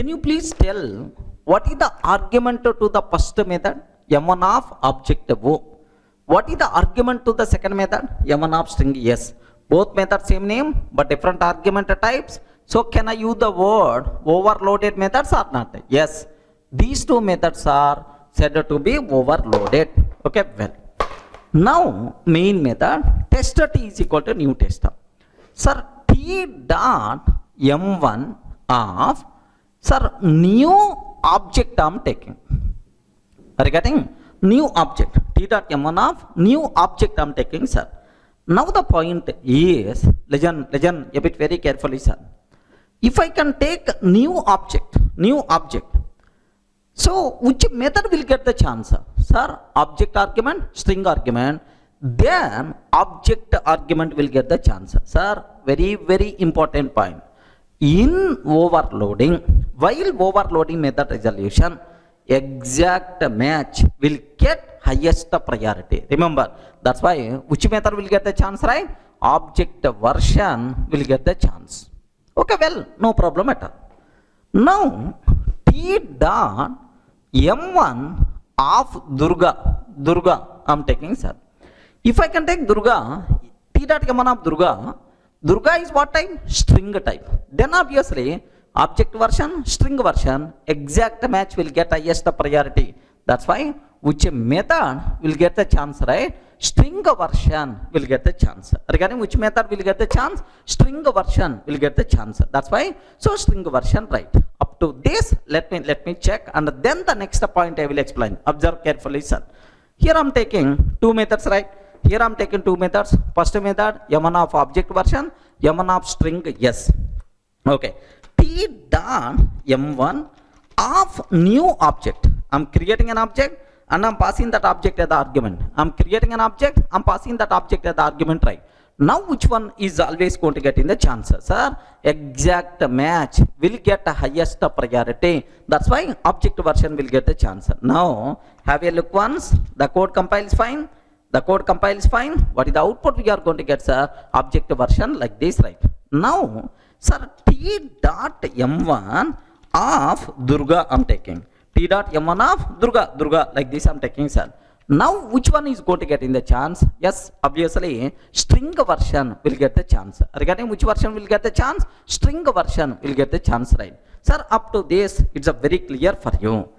Can you please tell what is the argument to the first method? M1 of object O. What is the argument to the second method? M1 of string S. Both methods same name but different argument types. So can I use the word overloaded methods or not? Yes. These two methods are said to be overloaded. Okay, well. Now main method test t is equal to new test. Sir, t dot m1 of sir new object I'm taking. Are you getting? New object t dot m1 of new object I'm taking, sir. Now the point is, listen a bit very carefully, sir. If I can take new object, so which method will get the chance, sir? Object argument, string argument, then object argument will get the chance, sir. Very important point. In overloading, while overloading method resolution, exact match will get highest priority. Remember, that's why which method will get the chance, right? Object version will get the chance. Okay, well, no problem at all. Now t dot m1 of Durga I'm taking, sir. If I can take Durga, t dot m1 of Durga is what type? String type. Then obviously object version, string version, exact match will get highest priority. That's why which method will get the chance, right? String version will get the chance. Regarding which method will get the chance? String version will get the chance. That's why, so string version, right? Up to this, let me check, and then the next point I will explain. Observe carefully, sir. Here I'm taking two methods, right? Here I'm taking two methods. First method, m1 of object version, m1 of string, yes. Okay. T dot m1 of new object. I'm creating an object and I'm passing that object as the argument. I'm creating an object, I'm passing that object as the argument, right? Now which one is always going to get in the chances, sir? Exact match will get the highest priority. That's why object version will get the chance. Now have a look once. The code compiles fine. The code compiles fine. What is the output we are going to get, sir? Object version like this, right? Now, sir, t dot m1 of Durga I'm taking. T dot m1 of Durga like this I'm taking, sir. Now which one is going to get in the chance? Yes, obviously string version will get the chance. Regarding which version will get the chance? String version will get the chance, right? Sir, up to this it's a very clear for you.